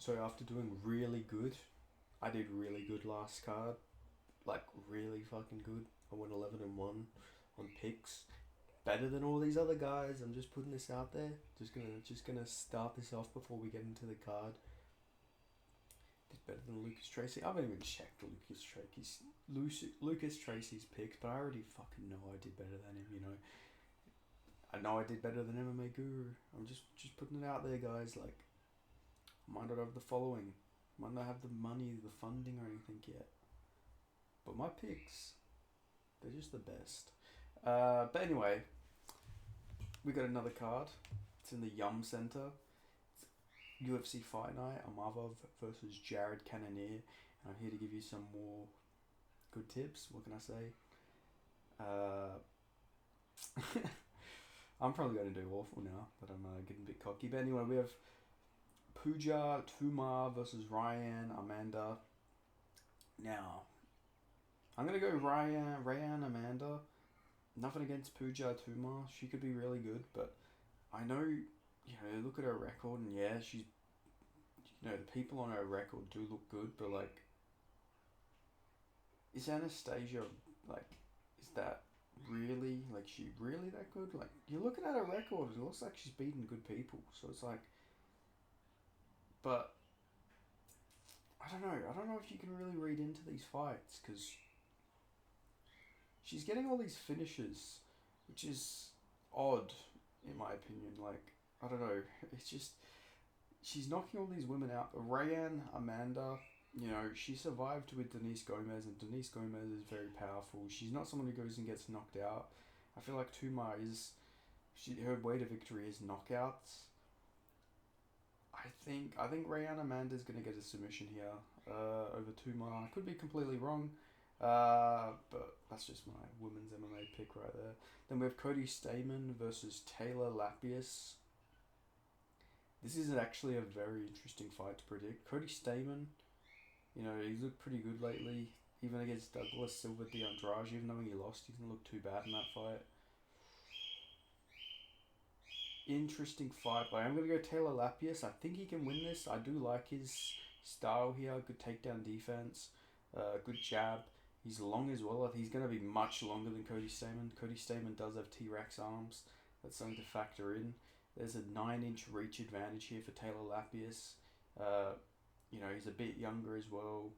So after doing really good, I did really good last card, like really fucking good. I went 11-1 on picks, better than all these other guys. I'm just putting this out there. Just gonna start this off before we get into the card. Did better than Lucas Tracy. I haven't even checked Lucas Tracy's picks, but I already fucking know I did better than him. You know, I know I did better than MMA Guru. I'm just putting it out there, guys. Like, I might not have the following, might not have the money, the funding, or anything yet, but my picks, they're just the best. But anyway, we got another card. It's in the Yum Center. It's UFC Fight Night. Imavov versus Jared Cannonier. And I'm here to give you some more good tips. What can I say? I'm probably going to do awful now, but I'm getting a bit cocky. But anyway, we have Puja Tumar versus Ryan Amanda. Now, I'm going to go Ryan Amanda. Nothing against Puja Tumar. She could be really good, but I know, look at her record, and yeah, she's, the people on her record do look good, but like, is Anastasia, like, is that really, like, she really that good? Like, you're looking at her record, it looks like she's beating good people, so it's like, but I don't know if you can really read into these fights, because she's getting all these finishes, which is odd, in my opinion. Like, I don't know, it's just, she's knocking all these women out. Rayanne Amanda, she survived with Denise Gomez, and Denise Gomez is very powerful. She's not someone who goes and gets knocked out. I feel like Tumar is, her way to victory is knockouts. I think Rayanne Amanda is going to get a submission here over Tumar. I could be completely wrong, but that's just my women's MMA pick right there. Then we have Cody Stamann versus Taylor Lappius. This is actually a very interesting fight to predict. Cody Stamann, he's looked pretty good lately. Even against Douglas Silva de Andrade, even though he lost, he didn't look too bad in that fight. Interesting fight, but I'm going to go Taylor Lappius. I think he can win this. I do like his style here. Good takedown defense. Good jab. He's long as well. He's going to be much longer than Cody Stamann. Cody Stamann does have T-Rex arms. That's something to factor in. There's a 9-inch reach advantage here for Taylor Lappius. He's a bit younger as well.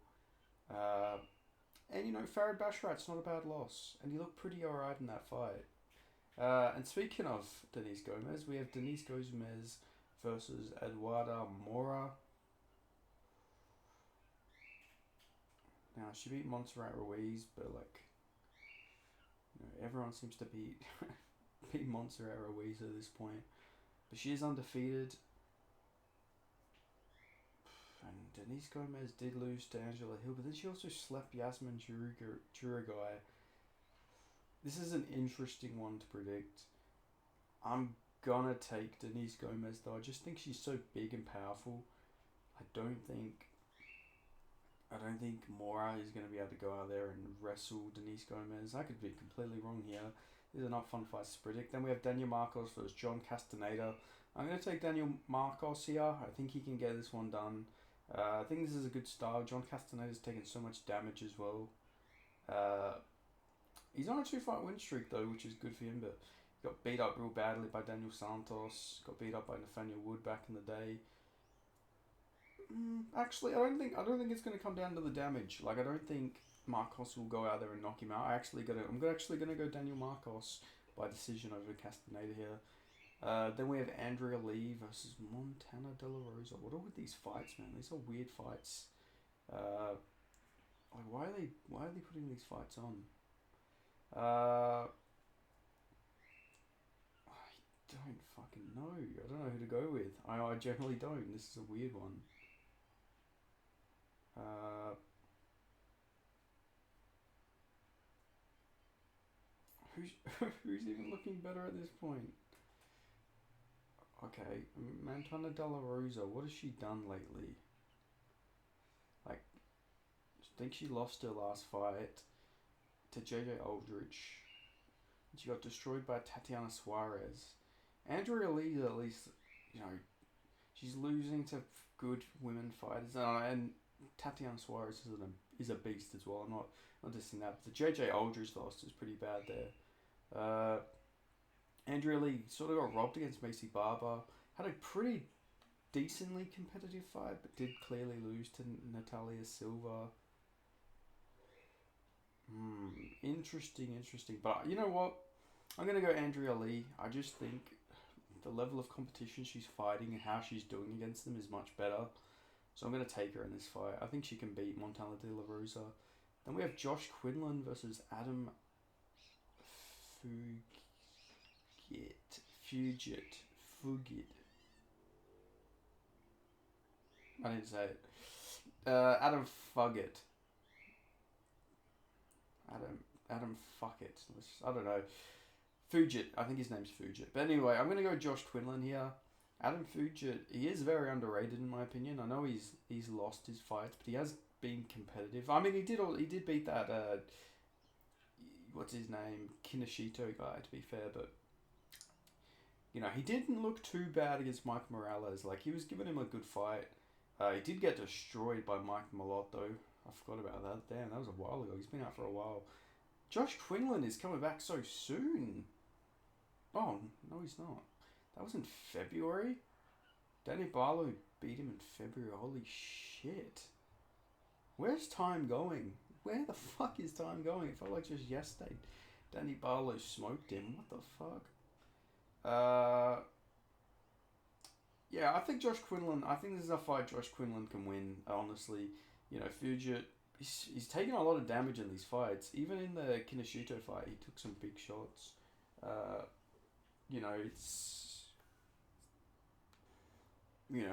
And Farid Basharat's not a bad loss. And he looked pretty alright in that fight. And speaking of Denise Gomez, we have Denise Gomez versus Eduarda Mora. Now, she beat Montserrat Ruiz, but everyone seems to beat Montserrat Ruiz at this point. But she is undefeated. And Denise Gomez did lose to Angela Hill, but then she also slept Yasmin Chirigai. This is an interesting one to predict. I'm gonna take Denise Gomez though. I just think she's so big and powerful. I don't think Mora is going to be able to go out there and wrestle Denise Gomez. I could be completely wrong here. These are not fun fights to predict. Then we have Daniel Marcos versus John Castaneda. I'm going to take Daniel Marcos here. I think he can get this one done. I think this is a good style. John Castaneda's taken so much damage as well. He's on a 2-fight win streak though, which is good for him, but he got beat up real badly by Daniel Santos. Got beat up by Nathaniel Wood back in the day. Actually, I don't think it's going to come down to the damage. Like, I don't think Marcos will go out there and knock him out. I'm actually gonna go Daniel Marcos by decision over Castaneda here. Then we have Andrea Lee versus Montana De La Rosa. What are with these fights, man? These are weird fights. Why are they putting these fights on? I don't fucking know. I don't know who to go with. I generally don't. This is a weird one. Who's even looking better at this point? Okay, Montana De La Rosa. What has she done lately? I think she lost her last fight to JJ Aldrich. She got destroyed by Tatiana Suarez. Andrea Lee, at least, she's losing to good women fighters, and Tatiana Suarez is a beast as well. I'm not dissing that. But the JJ Aldridge loss is pretty bad there. Andrea Lee sort of got robbed against Macy Barber. Had a pretty decently competitive fight, but did clearly lose to Natalia Silva. Interesting. But you know what? I'm going to go Andrea Lee. I just think the level of competition she's fighting and how she's doing against them is much better. So I'm going to take her in this fight. I think she can beat Montana De La Rosa. Then we have Josh Quinlan versus Adam Fugit. I didn't say it. Adam Fugit. Adam Fuckit. I don't know. Fugit. I think his name's Fugit. But anyway, I'm going to go Josh Quinlan here. Adam Fugit, he is very underrated in my opinion. I know he's lost his fights, but he has been competitive. I mean, he did beat that what's his name, Kinoshito guy, to be fair, but you know, he didn't look too bad against Mike Morales. Like, he was giving him a good fight. He did get destroyed by Mike Malott though. I forgot about that. Damn, that was a while ago. He's been out for a while. Josh Quinlan is coming back so soon. Oh, no he's not. That was in February? Danny Barlow beat him in February. Holy shit. Where's time going? Where the fuck is time going? It felt like just yesterday Danny Barlow smoked him. What the fuck? Yeah, I think Josh Quinlan, I think this is a fight Josh Quinlan can win, honestly. You know, Fugit, he's taken a lot of damage in these fights. Even in the Kinoshito fight, he took some big shots. You know,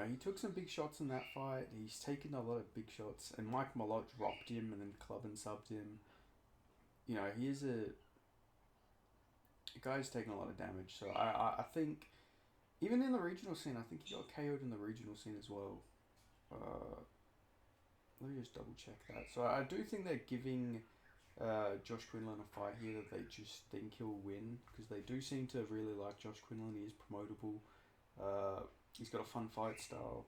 he took some big shots in that fight. He's taken a lot of big shots. And Mike Malott dropped him and then club and subbed him. You know, he is a guy's taken a lot of damage. So I think, even in the regional scene, I think he got KO'd in the regional scene as well. Let me just double check that. So I do think they're giving Josh Quinlan a fight here that they just think he'll win, because they do seem to really like Josh Quinlan. He is promotable. He's got a fun fight style.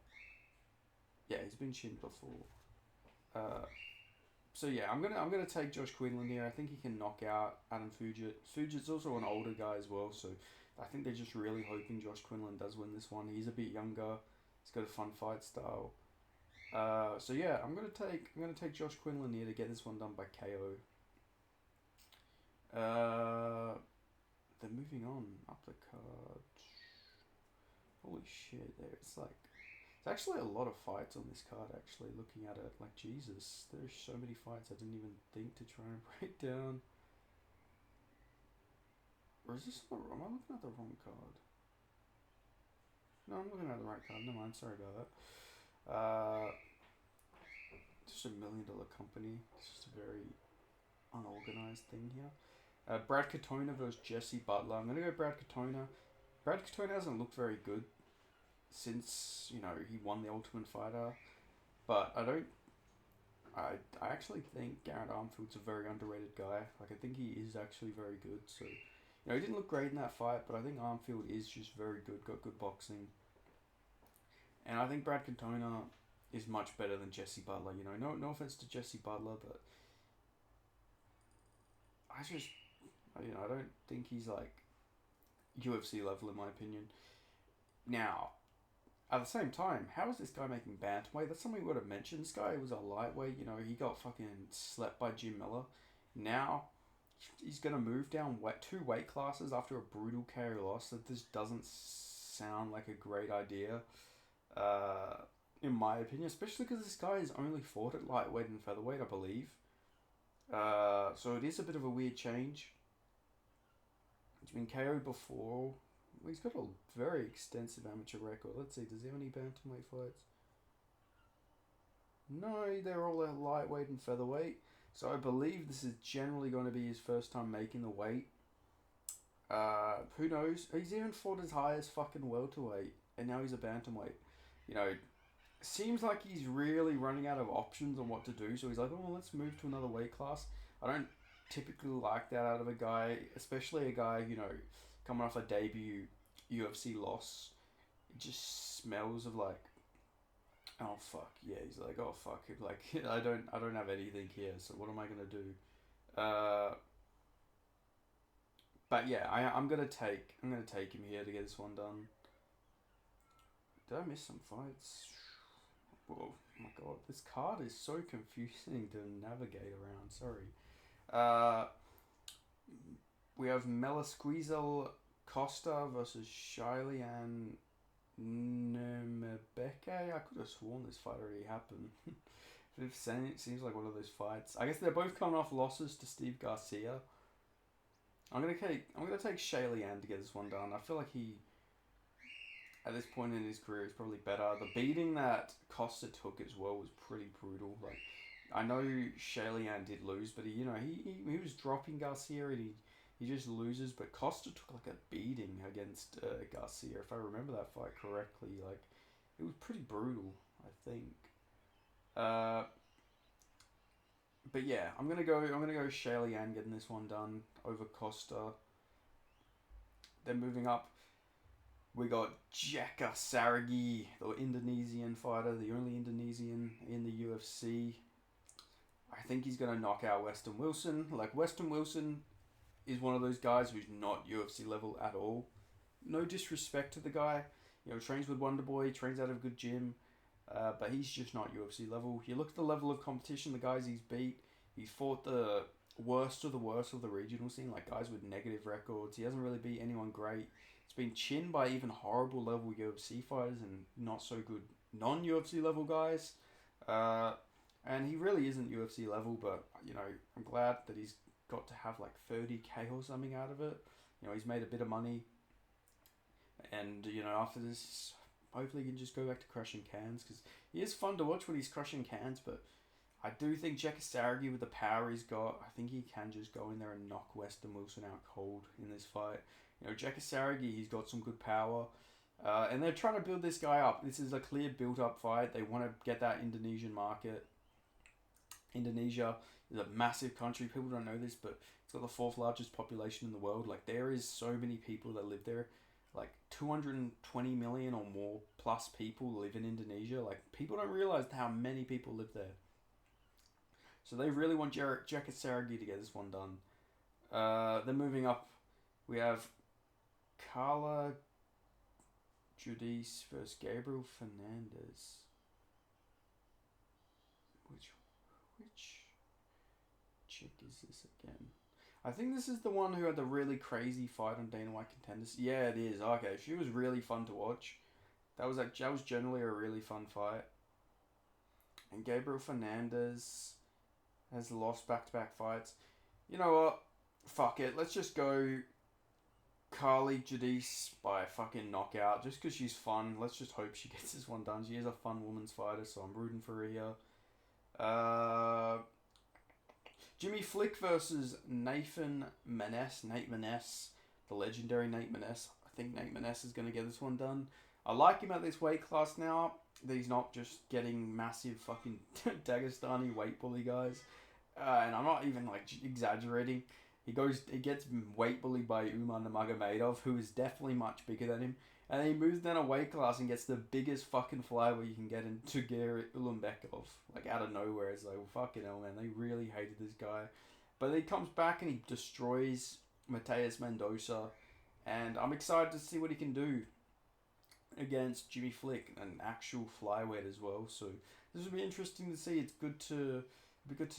Yeah, he's been chinned before. So yeah, I'm gonna take Josh Quinlan here. I think he can knock out Adam Fugit. Fugit's also an older guy as well, so I think they're just really hoping Josh Quinlan does win this one. He's a bit younger. He's got a fun fight style. So yeah, I'm gonna take Josh Quinlan here to get this one done by KO. Then moving on up the card. Holy shit! It's actually a lot of fights on this card. Actually, looking at it, like, Jesus, there's so many fights I didn't even think to try and break down. Or is this am I looking at the wrong card? No, I'm looking at the right card. Never mind. Sorry about that. Just $1 million company. It's just a very unorganized thing here. Brad Katona versus Jesse Butler. I'm gonna go Brad Katona. Brad Katona hasn't looked very good since, you know, he won the Ultimate Fighter, but I actually think Garrett Armfield's a very underrated guy. Like, I think he is actually very good. So, you know, he didn't look great in that fight, but I think Armfield is just very good. Got good boxing. And I think Brad Katona is much better than Jesse Butler. You know, no offense to Jesse Butler, but I don't think he's like UFC level in my opinion. Now, at the same time, how is this guy making bantamweight? That's something we would have mentioned. This guy was a lightweight. You know, he got fucking slept by Jim Miller. Now, he's gonna move down 2 weight classes after a brutal KO loss. That this doesn't sound like a great idea. In my opinion, especially because this guy has only fought at lightweight and featherweight, I believe. So it is a bit of a weird change. He's been KO'd before. He's got a very extensive amateur record. Let's see, does he have any bantamweight fights? No, they're all at lightweight and featherweight. So I believe this is generally going to be his first time making the weight. Who knows? He's even fought as high as fucking welterweight, and now he's a bantamweight. You know, seems like he's really running out of options on what to do. So he's like, oh, let's move to another weight class. I don't typically like that out of a guy, especially a guy, you know, coming off a debut UFC loss. It just smells of like Oh fuck yeah, he's like, oh fuck, like I don't have anything here, so what am I gonna do? But yeah, I'm gonna take him here to get this one done. Did I miss some fights? Whoa, my god, this card is so confusing to navigate around. Sorry. Uh, we have Melasqueezel Costa versus Shaileyan Nemebeke. I could have sworn this fight already happened. It seems like one of those fights. I guess they're both coming off losses to Steve Garcia. I'm gonna take Shaileyan to get this one done. I feel like he, at this point in his career, is probably better. The beating that Costa took as well was pretty brutal. Like, I know Shaileyan did lose, but he was dropping Garcia and he just loses. But Costa took like a beating against Garcia, if I remember that fight correctly. Like, it was pretty brutal, I think. Uh, but yeah, I'm gonna go Shaileyan getting this one done over Costa. Then moving up, we got Jaka Saragi, the Indonesian fighter, the only Indonesian in the UFC. I think he's gonna knock out Weston Wilson. Like, Weston Wilson is one of those guys who's not UFC level at all. No disrespect to the guy, trains with Wonderboy, trains out of a good gym. But he's just not UFC level. You look at the level of competition, the guys he's beat. He's fought the worst of the regional scene, like guys with negative records. He hasn't really beat anyone great. It's been chinned by even horrible level UFC fighters and not so good non-UFC level guys. And he really isn't UFC level, but I'm glad that he's got to have like 30K or something out of it. He's made a bit of money, and after this, hopefully he can just go back to crushing cans, because he is fun to watch when he's crushing cans. But I do think Jaka Saragi, with the power he's got, I think he can just go in there and knock Weston Wilson out cold in this fight. Jaka Saragi, he's got some good power. And they're trying to build this guy up. This is a clear built-up fight. They want to get that Indonesian market. Indonesia is a massive country. People don't know this, but it's got the fourth largest population in the world. Like, there is so many people that live there. Like, 220 million or more plus people live in Indonesia. Like, people don't realize how many people live there. So they really want Jaka Saragi to get this one done. Then moving up, we have Carla Judice versus Gabriel Fernandez. Which chick is this again? I think this is the one who had the really crazy fight on Dana White Contenders. Yeah, it is. Okay, she was really fun to watch. That was generally a really fun fight. And Gabriel Fernandez has lost back-to-back fights. You know what? Fuck it. Let's just go Carly Judice by fucking knockout. Just because she's fun. Let's just hope she gets this one done. She is a fun woman's fighter, so I'm rooting for her here. Jimmy Flick versus Nathan Maness. Nate Maness, the legendary Nate Maness. I think Nate Maness is going to get this one done. I like him at this weight class now, that he's not just getting massive fucking Dagestani weight bully guys. And I'm not even like exaggerating. He gets weight bullied by Umar Nurmagomedov, who is definitely much bigger than him. And then he moves down a weight class and gets the biggest fucking flyweight you can get into Gary Ulanbekov. Like, out of nowhere. It's like, well, fucking hell, man. They really hated this guy. But then he comes back and he destroys Mateus Mendoza. And I'm excited to see what he can do against Jimmy Flick, an actual flyweight as well. So this will be interesting to see. It's good to predict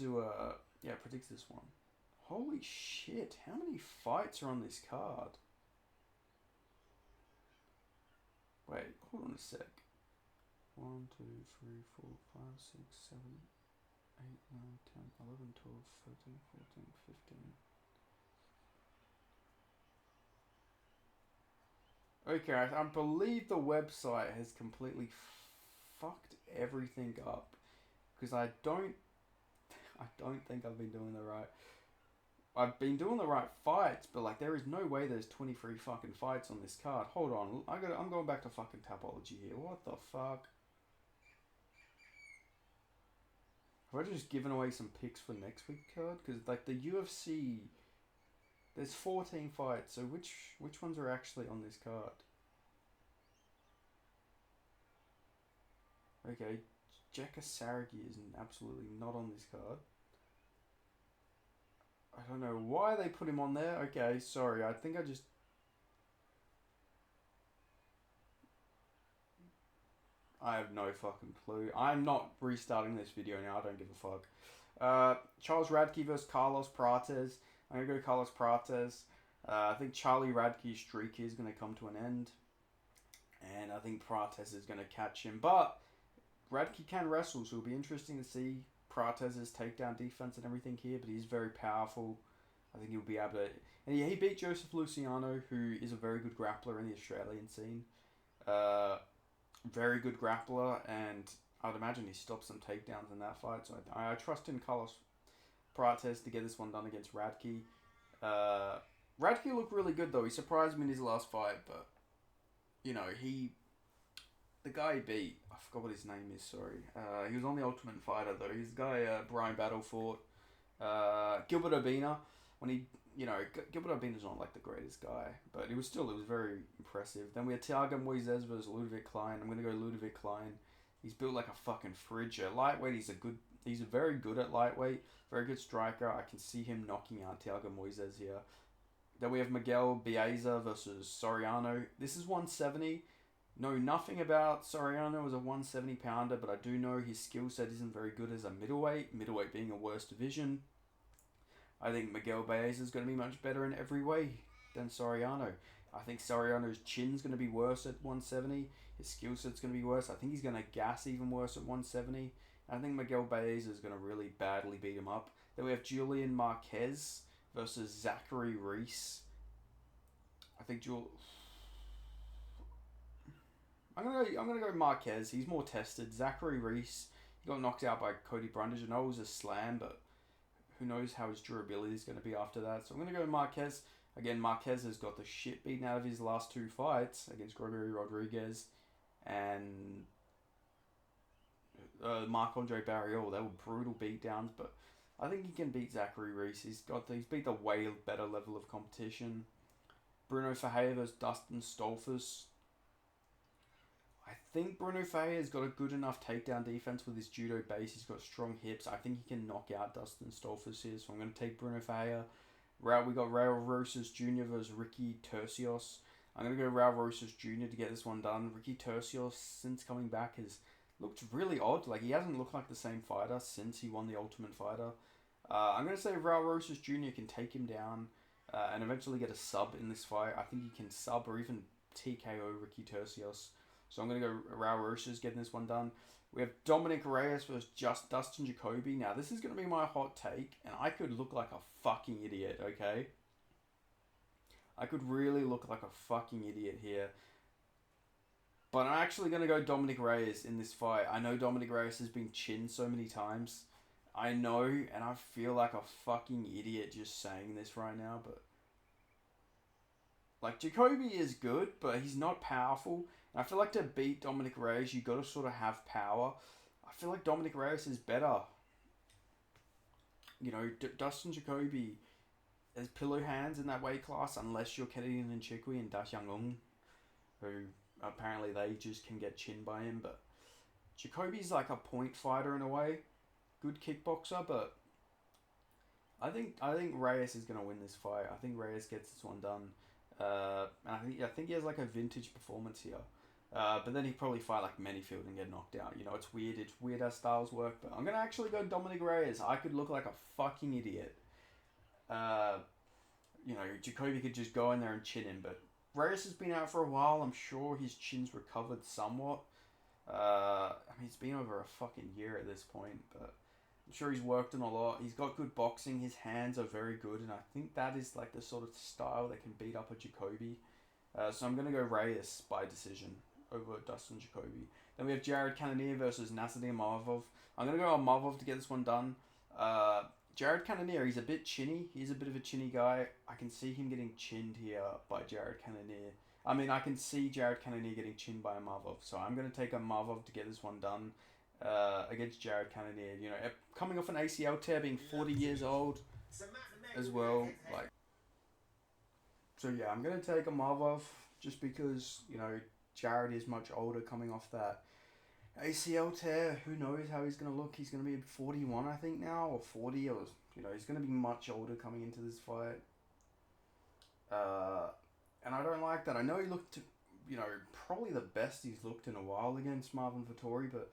this one. Holy shit, how many fights are on this card? Wait, hold on a sec. 1, 2, 3, 4, 5, 6, 7, 8, 9, 10, 11, 12, 13, 14, 15. Okay, I believe the website has completely fucked everything up, because I don't think I've been doing the right. I've been doing the right fights, but like, there is no way there's 23 fucking fights on this card. Hold on, I'm going back to fucking Tapology here. What the fuck? Have I just given away some picks for next week's card? Because like, the UFC, there's 14 fights. So which ones are actually on this card? Okay, Jeka Saragi is absolutely not on this card. I don't know why they put him on there. Okay, sorry. I think I just... I have no fucking clue. I'm not restarting this video now. I don't give a fuck. Charles Radke versus Carlos Prates. I'm going to go Carlos Prates. I think Charlie Radke's streak is going to come to an end. And I think Prates is going to catch him. But Radke can wrestle, so it'll be interesting to see Prates' takedown defense and everything here. But he's very powerful. I think he'll be able to... And he beat Joseph Luciano, who is a very good grappler in the Australian scene. Very good grappler, and I would imagine he stopped some takedowns in that fight. So I trust in Carlos Prates to get this one done against Radke. Radke looked really good, though. He surprised me in his last fight, but, you know, the guy he beat, I forgot what his name is, sorry. He was on the Ultimate Fighter, though. He's the guy Brian Battle fought. Gilbert Urbina, when he, you know, Gilbert Urbina's not like the greatest guy, but it was very impressive. Then we had Thiago Moises versus Ludovic Klein. I'm going to go Ludovic Klein. He's built like a fucking fridge. At lightweight, he's very good at lightweight. Very good striker. I can see him knocking out Thiago Moises here. Then we have Miguel Baeza versus Soriano. This is 170. Know nothing about Soriano as a 170 pounder, but I do know his skill set isn't very good as a middleweight. Middleweight being a worse division. I think Miguel Baeza is going to be much better in every way than Soriano. I think Soriano's chin's going to be worse at 170. His skill set's going to be worse. I think he's going to gas even worse at 170. I think Miguel Baeza is going to really badly beat him up. Then we have Julian Marquez versus Zachary Reese. I think I'm gonna go Marquez. He's more tested. Zachary Reese, he got knocked out by Cody Brundage. I know it was a slam, but who knows how his durability is going to be after that. So I'm going to go Marquez. Again, Marquez has got the shit beaten out of his last two fights against Gregory Rodriguez and Marc-Andre Barriol. They were brutal beatdowns, but I think he can beat Zachary Reese. He's beat the way better level of competition. Bruno Ferreira versus Dustin Stolfus. I think Bruno Ferreira's got a good enough takedown defense with his judo base. He's got strong hips. I think he can knock out Dustin Stolfus here, so I'm going to take Bruno Ferreira. We got Raul Rosas Jr. versus Ricky Tercios. I'm going to go Raul Rosas Jr. to get this one done. Ricky Tercios, since coming back, has looked really odd. Like, he hasn't looked like the same fighter since he won the Ultimate Fighter. I'm going to say Raul Rosas Jr. can take him down and eventually get a sub in this fight. I think he can sub or even TKO Ricky Tercios. So I'm going to go Raul Rosas getting this one done. We have Dominic Reyes versus Dustin Jacoby. Now, this is going to be my hot take, and I could look like a fucking idiot, okay? I could really look like a fucking idiot here. But I'm actually going to go Dominic Reyes in this fight. I know Dominic Reyes has been chinned so many times. I know, and I feel like a fucking idiot just saying this right now, but... Like, Jacoby is good, but he's not powerful. And I feel like to beat Dominic Reyes, you got to sort of have power. I feel like Dominic Reyes is better. You know, Dustin Jacoby has pillow hands in that weight class, unless you're Kenedian and Chikwi and Da Xiang-Lung, who apparently they just can get chinned by him. But Jacoby's like a point fighter in a way. Good kickboxer, but I think Reyes is going to win this fight. I think Reyes gets this one done. And I think he has like a vintage performance here. But then he'd probably fight like Manyfield and get knocked out. You know, it's weird how styles work. But I'm going to actually go Dominic Reyes. I could look like a fucking idiot. You know, Jacoby could just go in there and chin him. But Reyes has been out for a while. I'm sure his chin's recovered somewhat. I mean, it's been over a fucking year at this point. But I'm sure he's worked on a lot. He's got good boxing. His hands are very good. And I think that is like the sort of style that can beat up a Jacoby. So I'm going to go Reyes by decision over Dustin Jacoby. Then we have Jared Cannonier versus Nasruddin Imavov. I'm going to go Imavov to get this one done. Jared Cannonier, he's a bit chinny. He's a bit of a chinny guy. I can see him getting chinned here by Jared Cannonier. I mean, I can see Jared Cannonier getting chinned by Imavov. So I'm going to take Imavov to get this one done against Jared Cannonier. You know, coming off an ACL tear, being 40 years old as well. Like, so yeah, I'm going to take Imavov just because, you know, Jared is much older coming off that ACL tear. Who knows how he's gonna look? He's gonna be 41, I think now, or 40, or he's gonna be much older coming into this fight. Uh, and I don't like that. I know he looked, probably the best he's looked in a while against Marvin Vettori, but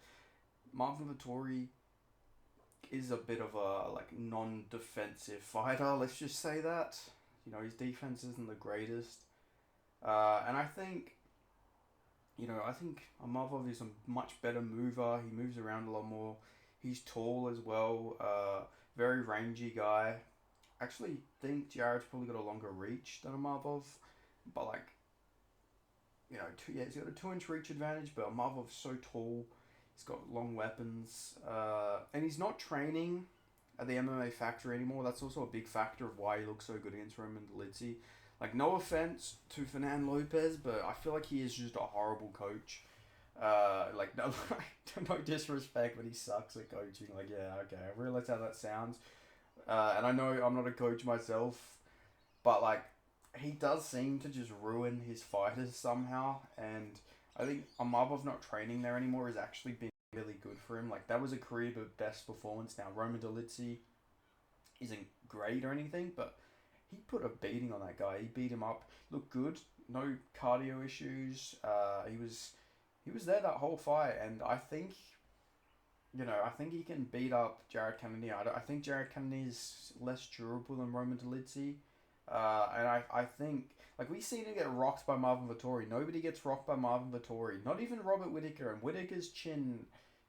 Marvin Vettori is a bit of a non-defensive fighter. Let's just say that. His defense isn't the greatest, and I think Imavov is a much better mover. He moves around a lot more. He's tall as well. Very rangy guy. Actually think Jared's probably got a longer reach than Imavov, but he's got a 2 inch reach advantage. But Imavov's so tall. He's got long weapons, and he's not training at the MMA factory anymore. That's also a big factor of why he looks so good against Roman Dolidze. No offense to Fernand Lopez, but I feel like he is just a horrible coach. No, no disrespect, but he sucks at coaching. Yeah, okay, I realize how that sounds. And I know I'm not a coach myself, but he does seem to just ruin his fighters somehow. And I think Imavov not training there anymore has actually been really good for him. That was a career best performance. Now Roman Dolidze isn't great or anything, but he put a beating on that guy. He beat him up. Looked good. No cardio issues. He was there that whole fight, and I think he can beat up Jared Cannonier. I think Jared Cannonier is less durable than Roman Dolidze. And I think, we seen him get rocked by Marvin Vettori. Nobody gets rocked by Marvin Vettori. Not even Robert Whittaker. And Whittaker's chin,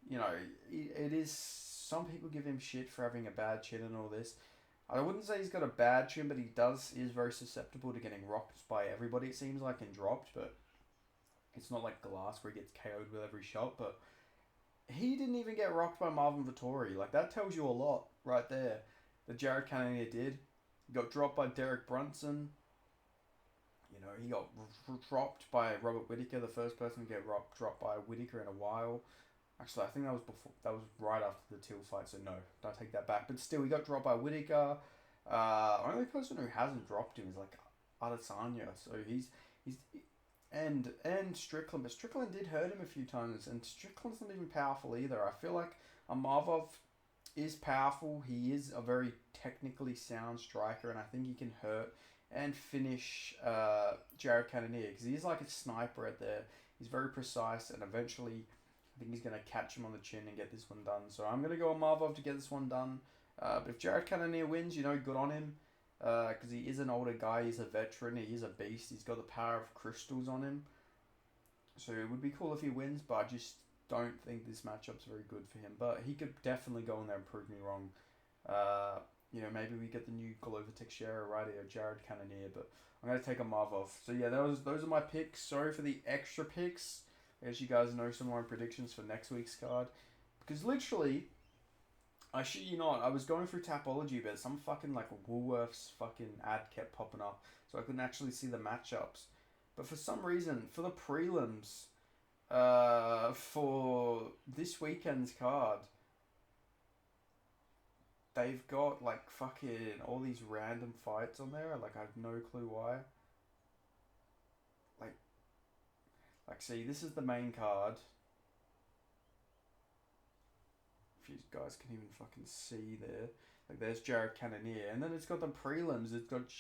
it is, some people give him shit for having a bad chin and all this. I wouldn't say he's got a bad chin, but he is very susceptible to getting rocked by everybody, it seems like, and dropped. But it's not like Glass where he gets KO'd with every shot. But he didn't even get rocked by Marvin Vettori. That tells you a lot right there. That Jared Cannonier did. He got dropped by Derek Brunson. He got dropped by Robert Whittaker, the first person to get dropped by Whittaker in a while. Actually, I think that was right after the Till fight, so no, don't take that back. But still, he got dropped by Whittaker. Only person who hasn't dropped him is Adesanya. So he's and Strickland, but Strickland did hurt him a few times, and Strickland's not even powerful either. I feel like Imavov is powerful. He is a very technically sound striker, and I think he can hurt and finish Jared Cannonier, because he's like a sniper at there. He's very precise, and eventually I think he's going to catch him on the chin and get this one done. So I'm going to go Imavov to get this one done. But if Jared Cannonier wins, good on him, because he is an older guy. He's a veteran. He is a beast. He's got the power of crystals on him. So it would be cool if he wins, but I just don't think this matchup's very good for him. But he could definitely go in there and prove me wrong. Maybe we get the new Glover Teixeira right here, Jared Cannonier, but I'm going to take Imavov. So yeah, those are my picks. Sorry for the extra picks. As you guys know, some more predictions for next week's card. Because literally, I shit you not, I was going through Tapology, but some fucking Woolworths fucking ad kept popping up, so I couldn't actually see the matchups. But for some reason, for the prelims, for this weekend's card, they've got fucking all these random fights on there. I have no clue why. See, this is the main card. If you guys can even fucking see there. There's Jared Cannonier. And then it's got the prelims. It's got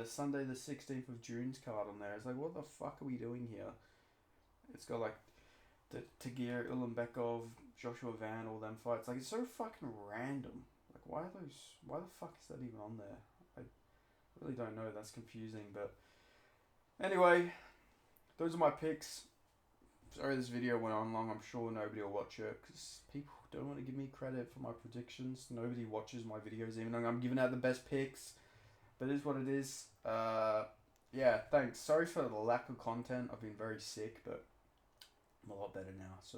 Sunday the 16th of June's card on there. It's what the fuck are we doing here? It's got the Tagir Ulanbekov, Joshua Van, all them fights. It's so fucking random. Why the fuck is that even on there? I really don't know. That's confusing. But anyway, those are my picks. Sorry this video went on long. I'm sure nobody will watch it because people don't want to give me credit for my predictions. Nobody watches my videos even though I'm giving out the best picks. But it is what it is. Yeah, thanks. Sorry for the lack of content. I've been very sick, but I'm a lot better now. So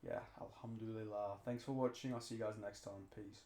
yeah, alhamdulillah. Thanks for watching. I'll see you guys next time. Peace.